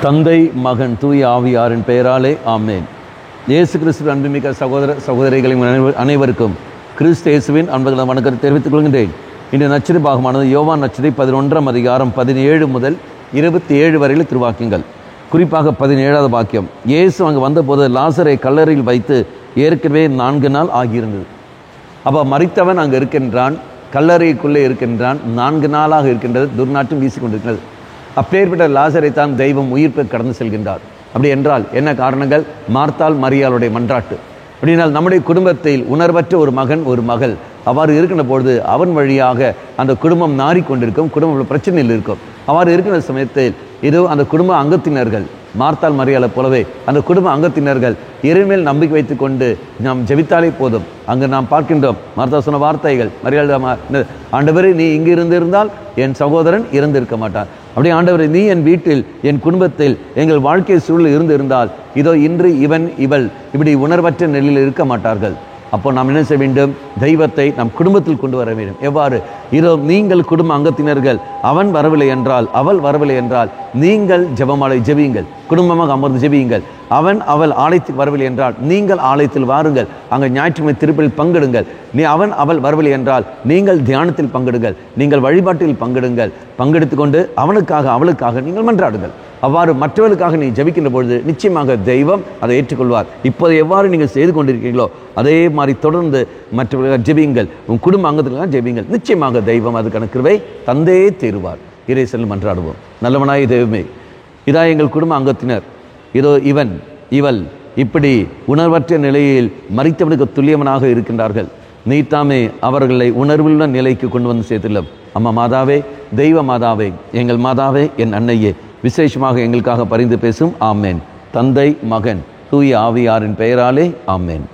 தந்தை, மகன், தூய ஆவியாரின் பெயராலே ஆமேன். இயேசு கிறிஸ்துவின் அன்புமிக்க சகோதர சகோதரிகளின் அனைவருக்கும் கிறிஸ்து இயேசுவின் அன்புகளை வணக்கத்தை தெரிவித்துக் கொள்கின்றேன். இன்று நற்செய்தி பாகமானது யோவான் நற்செய்தி 11ஆம் அதிகாரம் 17 முதல் 27 வரையில் திருவாக்கியங்கள். குறிப்பாக 17வது வாக்கியம். இயேசு அங்கு வந்தபோது லாசரை கல்லறையில் வைத்து ஏற்கனவே 4 நாள் ஆகியிருந்தது. அப்போ மரித்தவன் அங்கு இருக்கின்றான், கல்லறைக்குள்ளே இருக்கின்றான், 4 நாளாக இருக்கின்றது, துர்நாற்றம் வீசிக்கொண்டிருக்கிறது. அப்பேற்பட்ட லாசரை தான் தெய்வம் உயிர்ப்பை கடந்து செல்கின்றார். அப்படி என்றால் என்ன காரணங்கள்? மார்த்தாள் மரியாளுடைய மன்றாட்டு. அப்படினால் நம்முடைய குடும்பத்தில் உணர்வற்ற ஒரு மகன் ஒரு மகள் அவ்வாறு இருக்கின்ற பொழுது அவன் வழியாக அந்த குடும்பம் நாறிக்கொண்டிருக்கும், குடும்ப பிரச்சனையில் இருக்கும். அவ்வாறு இருக்கின்ற சமயத்தில் இதோ அந்த குடும்ப அங்கத்தினர்கள் மார்த்தாள் மரியாளை போலவே அந்த குடும்ப அங்கத்தினர்கள் இறைமேல் நம்பிக்கை வைத்து கொண்டு நாம் ஜெபித்தாலே போதும். அங்கு நாம் பார்க்கின்றோம் மார்த்தா சொன்ன வார்த்தைகள். மரியாள், ஆண்டவரே, நீ இங்கு இருந்திருந்தால் என் சகோதரன் இறந்திருக்க மாட்டான். அப்படி ஆண்டவரே, நீ என் வீட்டில் என் குடும்பத்தில் எங்கள் வாழ்க்கை சூழல் இருந்திருந்தால் இதோ இன்று இவன் இவள் இப்படி உணர்வற்ற நிலையில் இருக்க மாட்டார்கள். அப்போ நாம் என்ன செய்ய வேண்டும்? தெய்வத்தை நம் குடும்பத்தில் கொண்டு வர வேண்டும். எவ்வாறு? இதோ நீங்கள் குடும்ப அங்கத்தினர்கள், அவன் வரவில்லை என்றால், அவள் வரவில்லை என்றால் நீங்கள் ஜெபமாலை ஜெபியுங்கள், குடும்பமாக அமர்ந்து ஜெபியுங்கள். அவன் அவள் ஆலயத்துக்கு வரவில்லை என்றால் நீங்கள் ஆலயத்தில் வாருங்கள், அங்கே ஞாயிற்றுக்கிழமை திருப்பலில் பங்கெடுங்கள். அவன் அவள் வரவில்லை என்றால் நீங்கள் தியானத்தில் பங்கெடுங்கள், நீங்கள் வழிபாட்டில் பங்கெடுங்கள். பங்கெடுத்து கொண்டு அவனுக்காக அவளுக்காக நீங்கள் மன்றாடுங்கள். அவ்வாறு மற்றவர்களுக்காக நீ ஜெபிக்கின்ற பொழுது நிச்சயமாக தெய்வம் அதை ஏற்றுக்கொள்வார். இப்போது எவ்வாறு நீங்கள் செய்து கொண்டிருக்கீங்களோ அதே மாதிரி தொடர்ந்து மற்றவர்கள் ஜெபியுங்கள், உன் குடும்ப அங்கத்துக்காக ஜெபியுங்கள். நிச்சயமாக தெய்வம் அதுக்கான கிருபை தந்தே தீருவார். இறை செல்லும் மன்றாடுவோம். நல்லவனாய் தெய்வமே, இதா எங்கள் குடும்ப அங்கத்தினர், இதோ இவன் இவள் இப்படி உணர்வற்ற நிலையில் மரித்தவனுக்கு துல்லியவனாக இருக்கின்றார்கள். நீ தாமே அவர்களை உணர்வுள்ள நிலைக்கு கொண்டு வந்து சேர்த்துள்ளோம். அம்மா மாதாவே, தெய்வ மாதாவே, எங்கள் மாதாவே, என் அன்னையே, விசேஷமாக எங்களுக்காக பரிந்து பேசும். ஆமேன். தந்தை, மகன், தூய ஆவியாரின் பெயராலே ஆமேன்.